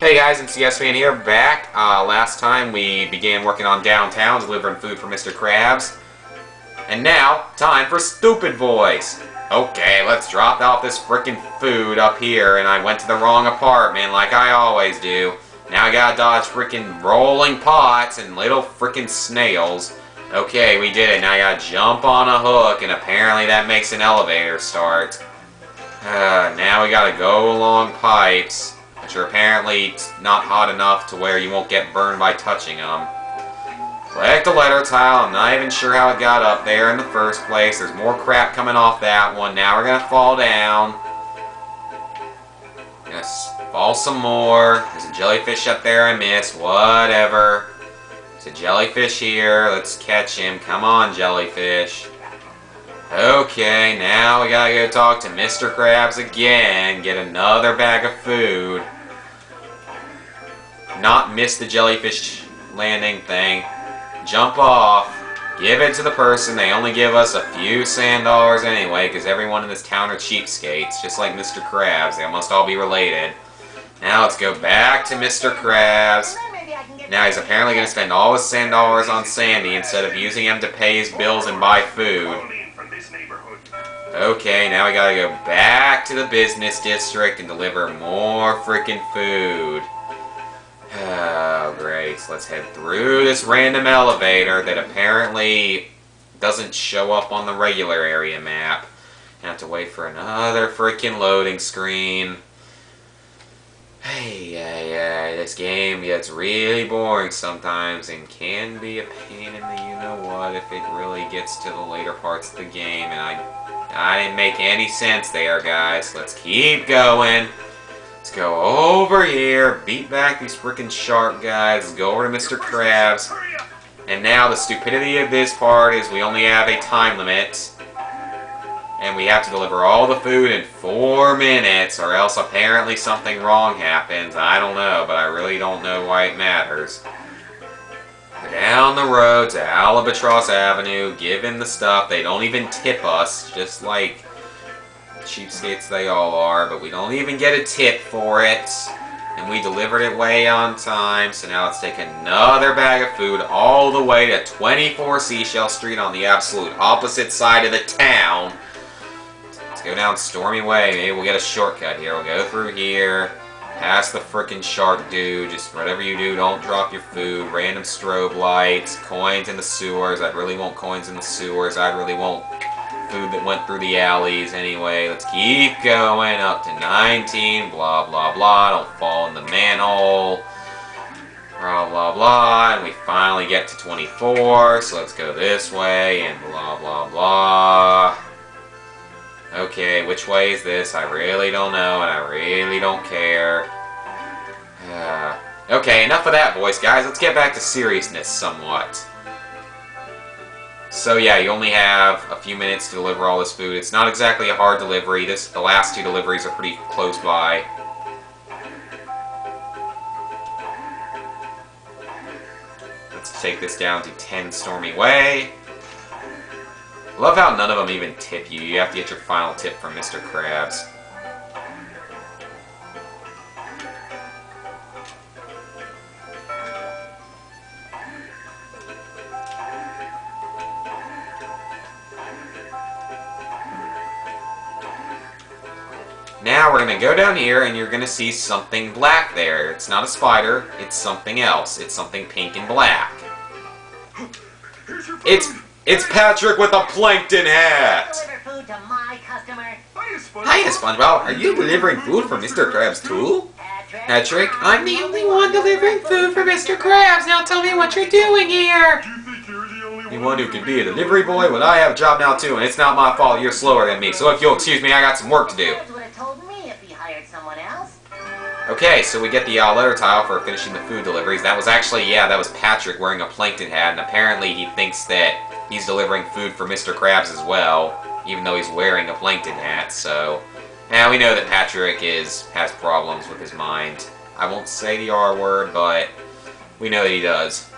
Hey guys, MCS Fan here, back. Last time we began working on downtown, delivering food for Mr. Krabs. And now, time for Stupid Voice. Okay, let's drop off this frickin' food up here, and I went to the wrong apartment like I always do. Now I gotta dodge frickin' rolling pots and little frickin' snails. Okay, we did it. Now I gotta jump on a hook, and apparently that makes an elevator start. Now we gotta go along pipes, which are apparently not hot enough to where you won't get burned by touching them. Collect the letter tile. I'm not even sure how it got up there in the first place. There's more crap coming off that one. Now we're gonna fall down. Gonna fall some more. There's a jellyfish up there I missed. Whatever. There's a jellyfish here. Let's catch him. Come on, jellyfish. Okay, now we gotta go talk to Mr. Krabs again. Get another bag of food. Not miss the jellyfish landing thing. Jump off. Give it to the person. They only give us a few sand dollars anyway, because everyone in this town are cheapskates, just like Mr. Krabs. They must all be related. Now let's go back to Mr. Krabs. Now he's apparently going to spend all his sand dollars on Sandy instead of using them to pay his bills and buy food. Okay, now we gotta go back to the business district and deliver more freaking food. Oh, great. So let's head through this random elevator that apparently doesn't show up on the regular area map. And have to wait for another freaking loading screen. Hey, this game gets really boring sometimes and can be a pain in the you-know-what if it really gets to the later parts of the game, and I didn't make any sense there, guys. Let's keep going. Let's go over here, beat back these freaking shark guys, let's go over to Mr. Krabs. And now the stupidity of this part is we only have a time limit. And we have to deliver all the food in 4 minutes, or else apparently something wrong happens. I don't know, but I really don't know why it matters. Go down the road to Albatross Avenue, give him the stuff. They don't even tip us, just like cheapskates they all are, but we don't even get a tip for it. And we delivered it way on time, so now let's take another bag of food all the way to 24 Seashell Street on the absolute opposite side of the town. Let's go down Stormy Way. Maybe we'll get a shortcut here. We'll go through here, past the frickin' shark dude. Just whatever you do, don't drop your food. Random strobe lights, coins in the sewers. I really want coins in the sewers. I really want food that went through the alleys. Anyway, let's keep going up to 19. Blah, blah, blah. Don't fall in the manhole. Blah, blah, blah. And we finally get to 24. So let's go this way and blah, blah, blah. Okay, which way is this? I really don't know, and I really don't care. Okay, enough of that voice, guys. Let's get back to seriousness somewhat. So yeah, you only have a few minutes to deliver all this food. It's not exactly a hard delivery. The last 2 deliveries are pretty close by. Let's take this down to 10 Stormy Way. Love how none of them even tip you. You have to get your final tip from Mr. Krabs. Now we're going to go down here and you're going to see something black there. It's not a spider, it's something else. It's something pink and black. It's Patrick with a Plankton hat! Deliver food to my customer. Hiya, SpongeBob. Are you delivering food for Mr. Krabs too? Patrick, I'm the only one delivering food for Mr. Krabs. Now tell me what you're doing here. You one who can be a delivery boy? Well, I have a job now too, and it's not my fault you're slower than me. So if you'll excuse me, I got some work to do. Krabs would have told me if he hired someone else. Okay, so we get the letter tile for finishing the food deliveries. That was actually, that was Patrick wearing a Plankton hat, and apparently he thinks that he's delivering food for Mr. Krabs as well, even though he's wearing a Plankton hat, so now we know that Patrick has problems with his mind. I won't say the R word, but we know that he does.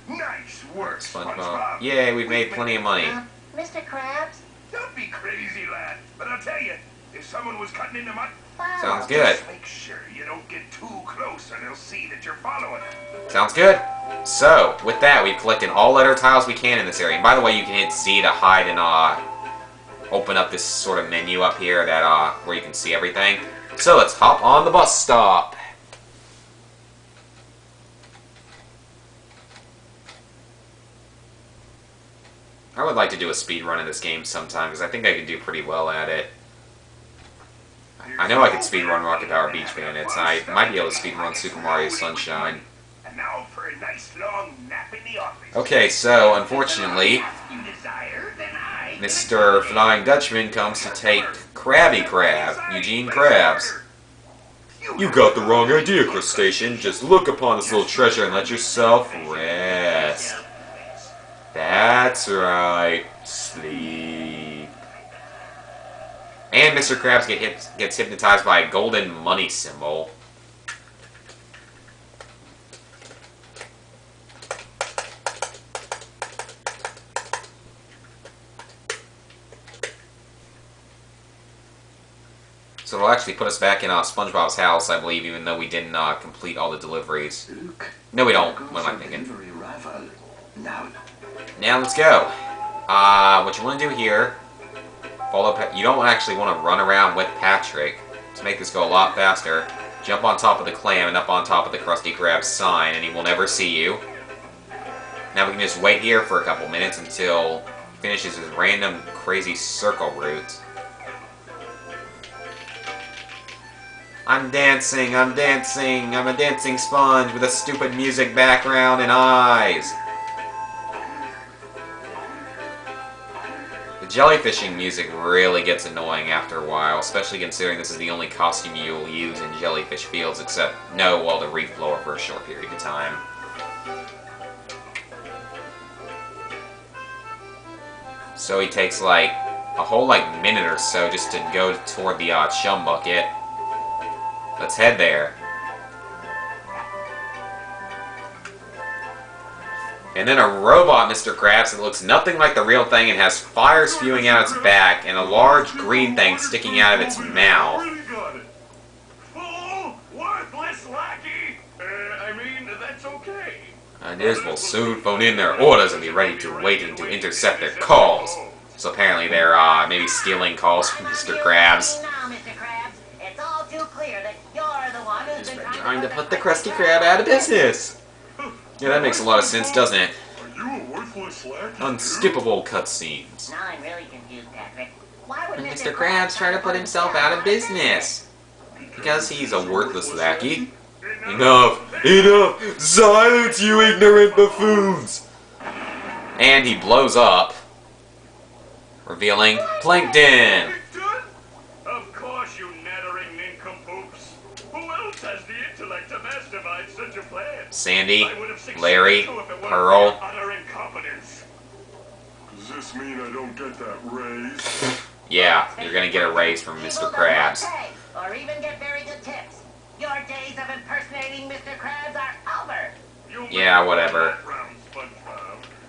Nice work, SpongeBob. Yay, we've made plenty of money. Mr. Krabs? Don't be crazy, lad. But I'll tell you, if someone was cutting into my... Sounds good. Just make sure you don't don't get too close or they'll see that you're following them. Sounds good. So, with that, we've collected all letter tiles we can in this area. And by the way, you can hit Z to hide and open up this sort of menu up here that where you can see everything. So let's hop on the bus stop. I would like to do a speed run of this game sometime because I think I could do pretty well at it. I know I could speed run Rocket Power Beach Bandits. I might be able to speed run Super Mario Sunshine. And now for a nice long nap in the office. Okay, so unfortunately, You desire, then I Mr. Flying Dutchman comes to take Krabby Crab, Eugene Krabs. You got the wrong idea, Crustacean. Just look upon this little treasure and let yourself rest. That's right. Sleep. And Mr. Krabs gets hypnotized by a golden money symbol. So it'll actually put us back in SpongeBob's house, I believe, even though we didn't complete all the deliveries. No, we don't. What am I thinking? Now let's go. What you want to do here, you don't actually want to run around with Patrick. To make this go a lot faster, jump on top of the clam and up on top of the Krusty Krab sign, and he will never see you. Now we can just wait here for a couple minutes until he finishes his random crazy circle route. I'm dancing, I'm dancing, I'm a dancing sponge with a stupid music background and eyes. The jellyfishing music really gets annoying after a while, especially considering this is the only costume you'll use in Jellyfish Fields, except the reef blower for a short period of time. So he takes like a whole minute or so just to go toward the chum bucket. Let's head there. And then a robot Mr. Krabs that looks nothing like the real thing and has fire spewing out its back and a large green thing sticking out of its mouth. Fool! Worthless lackey! That's okay. Ideas will soon phone in their orders and be ready to waiting to intercept their calls. So apparently they're maybe stealing calls from Mr. Krabs. Now, Mr. Krabs, it's all too clear that you're the one who's been Trying to put the Krusty Krab out of business. Yeah, that makes a lot of sense, doesn't it? Are you a worthless lackey? Unskippable cutscenes. Now I'm really confused, Patrick. Why would Mr. Krabs trying to put himself out of business? Because he's a worthless lackey. Enough! Enough! Silence, you ignorant buffoons! And he blows up, revealing Plankton! Of course, you nattering nincompoops. Who else has the intellect to mastermind such a plan? Sandy, I would have succeeded Larry, too if it weren't Pearl. for your utter incompetence. Does this mean I don't get that raise? Yeah, you're gonna get a raise from Mr. Krabs. Or even get very good tips. Your days of impersonating Mr. Krabs are over. Yeah, whatever.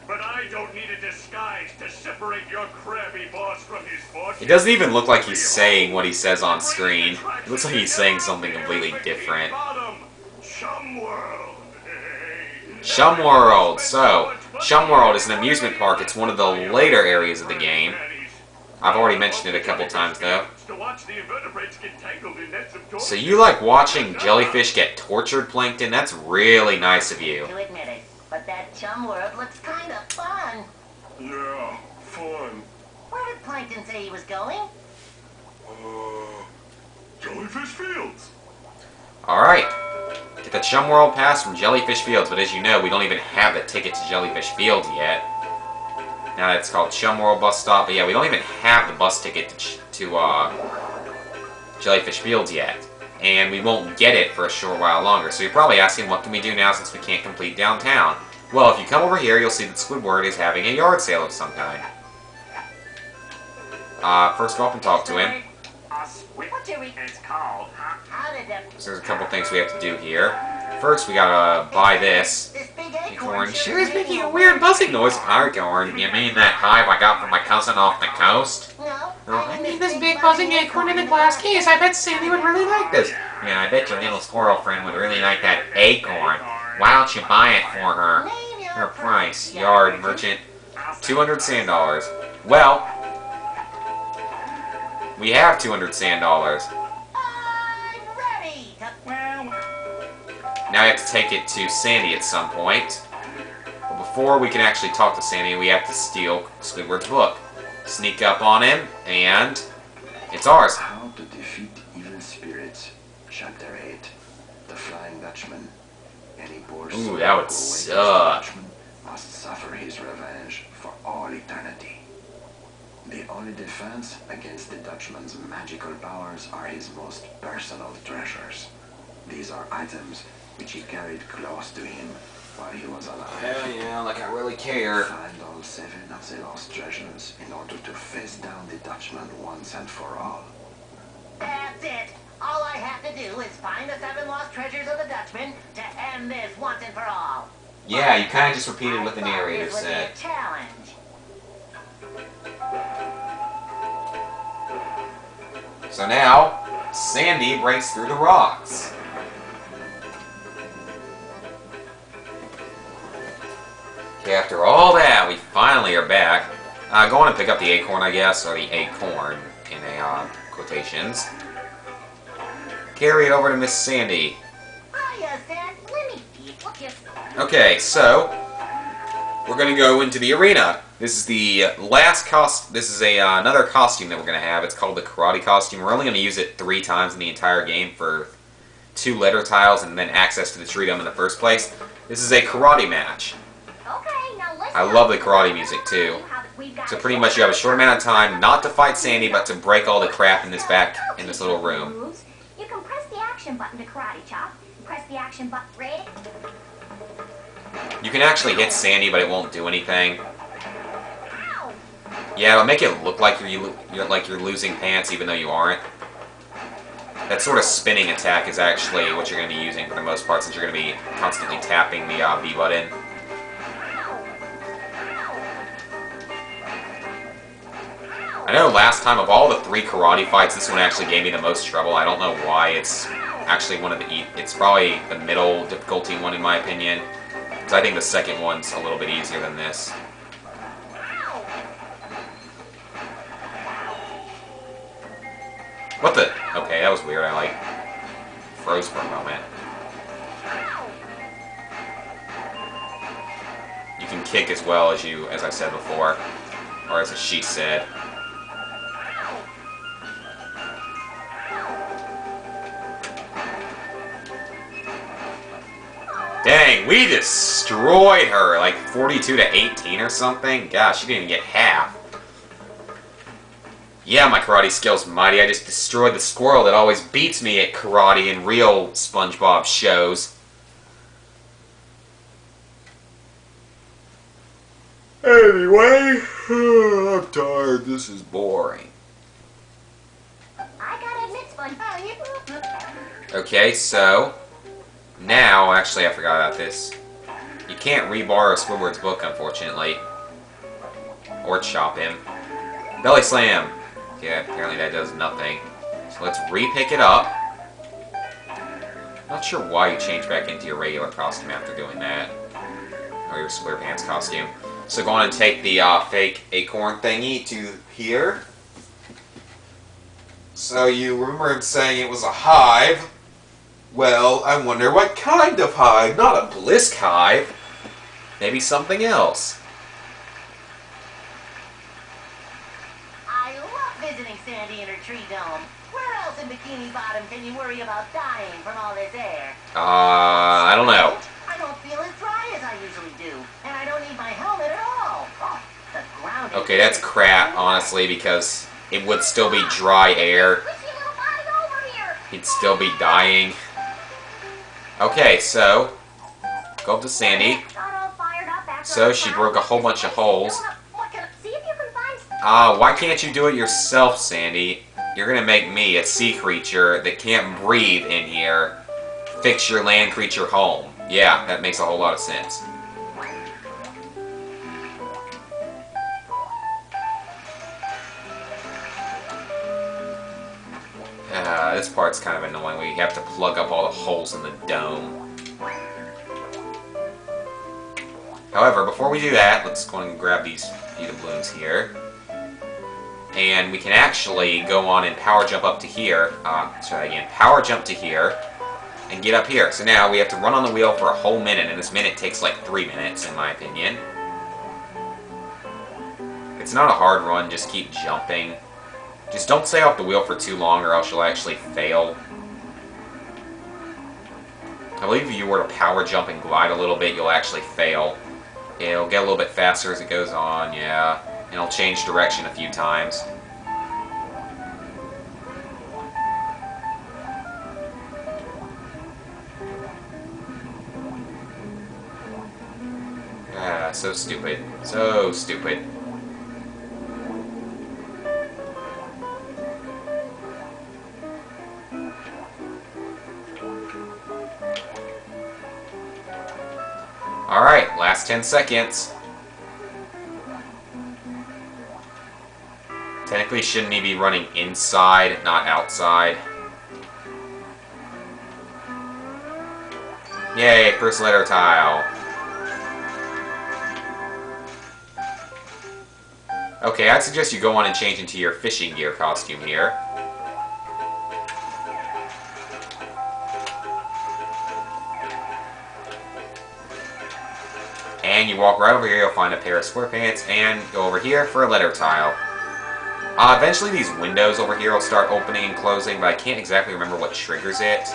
But I don't need a disguise to separate your crabby boss from his fortune. It doesn't even look like he's saying what he says on screen. It looks like he's saying something completely different. Chum World. Chum World. So, Chum World is an amusement park. It's one of the later areas of the game. I've already mentioned it a couple times though. So you like watching jellyfish get tortured, Plankton? That's really nice of you. To admit it, but that Chum World looks kind of fun. Yeah, fun. Where did Plankton say he was going? Jellyfish Fields. Alright. Get the Chum World Pass from Jellyfish Fields, but as you know, we don't even have the ticket to Jellyfish Fields yet. Now it's called Chum World Bus Stop, but yeah, we don't even have the bus ticket to Jellyfish Fields yet. And we won't get it for a short while longer, so you're probably asking what can we do now since we can't complete downtown. Well, if you come over here, you'll see that Squidward is having a yard sale of some kind. First go up and talk to him. What do we... It's called, huh? How did that... So there's a couple things we have to do here. First, we gotta buy this. This big Acorn sure is making a weird buzzing noise. Acorn, you mean that hive I got from my cousin off the coast? No. I mean this big buzzing acorn in a glass case. I bet Sandy would really like this. Yeah, I bet your little squirrel friend would really like that acorn. Why don't you buy it for her? Name Her your price, yard merchant, 200 sand dollars. Well, we have 200 sand dollars. I'm ready to... Now I have to take it to Sandy at some point. But before we can actually talk to Sandy, we have to steal Squidward's book. Sneak up on him, and it's ours. How to defeat evil spirits. Chapter 8. The Flying Dutchman. Any poor soul Ooh, that would who awakens the suck. Dutchman must suffer his revenge for all eternity. The only defense against the Dutchman's magical powers are his most personal treasures. These are items which he carried close to him while he was alive. Hell yeah, like I really care. Find all 7 of the lost treasures in order to face down the Dutchman once and for all. That's it. All I have to do is find the 7 lost treasures of the Dutchman to end this once and for all. Yeah, you kind of just repeated what the I thought narrator this would be said. a challenge. So now, Sandy breaks through the rocks. Okay, after all that, we finally are back. Go on and pick up the acorn, I guess, or the acorn in a quotations. Carry it over to Miss Sandy. Hiya, Zach. Let me look you. Okay, so we're gonna go into the arena. This is the last This is another costume that we're gonna have. It's called the karate costume. We're only gonna use it 3 times in the entire game for 2 letter tiles and then access to the tree dome in the first place. This is a karate match. Okay, now listen. I love the karate music too. So pretty much you have a short amount of time not to fight Sandy, but to break all the crap in this little room. You can press the action button to karate chop. Press the action button. Ready? You can actually hit Sandy, but it won't do anything. Ow! Yeah, it'll make it look like you're losing pants, even though you aren't. That sort of spinning attack is actually what you're going to be using for the most part, since you're going to be constantly tapping the B button. I know last time of all the 3 karate fights, this one actually gave me the most trouble. I don't know why. It's actually it's probably the middle difficulty one in my opinion. Because I think the second one's a little bit easier than this. What the? Okay, that was weird. I froze for a moment. You can kick as well as I said before. Or as she said. Dang, we destroyed her, like 42 to 18 or something. Gosh, she didn't even get half. Yeah, my karate skill's mighty. I just destroyed the squirrel that always beats me at karate in real SpongeBob shows. Anyway, I'm tired. This is boring. I gotta admit, SpongeBob. Okay, so now, actually, I forgot about this. You can't reborrow Squidward's book, unfortunately. Or chop him. Belly slam! Yeah, apparently that does nothing. So let's re-pick it up. Not sure why you change back into your regular costume after doing that. Or your SquarePants costume. So go on and take the fake acorn thingy to here. So you remember him saying it was a hive. Well, I wonder what kind of hive. Not a blisk hive. Maybe something else. I love visiting Sandy in her tree dome. Where else in Bikini Bottom can you worry about dying from all this air? I don't know. I don't feel as dry as I usually do, and I don't need my helmet at all. Oh, the ground is Okay, that's crap, honestly, because it would still be dry air. Push your little body over here. He'd still be dying. Okay, so go up to Sandy. Got all fired up after So I she tried broke a to whole fix bunch my of holes. See if you can find. Why can't you do it yourself, Sandy? You're gonna make me, a sea creature that can't breathe in here, fix your land creature home. Yeah, that makes a whole lot of sense. this part's kind of annoying. We have to plug up all the holes in the dome. However, before we do that, let's go and grab these Vita balloons here. And we can actually go on and power jump up to here. Let's try that again. Power jump to here. And get up here. So now we have to run on the wheel for a whole minute. And this minute takes like 3 minutes, in my opinion. It's not a hard run. Just keep jumping. Just don't stay off the wheel for too long or else you'll actually fail. I believe if you were to power jump and glide a little bit, you'll actually fail. It'll get a little bit faster as it goes on, yeah. And it'll change direction a few times. Ah, so stupid. So stupid. Alright, last 10 seconds. Technically, shouldn't he be running inside, not outside? Yay, first letter tile. Okay, I'd suggest you go on and change into your fishing gear costume here. And you walk right over here, you'll find a pair of square pants, and go over here for a letter tile. Eventually these windows over here will start opening and closing, but I can't exactly remember what triggers it.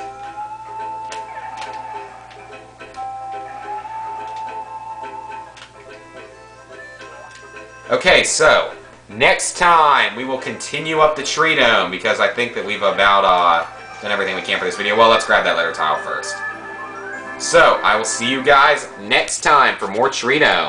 Okay, so, next time we will continue up the tree dome, because I think that we've about done everything we can for this video. Well, let's grab that letter tile first. So, I will see you guys next time for more tree dome.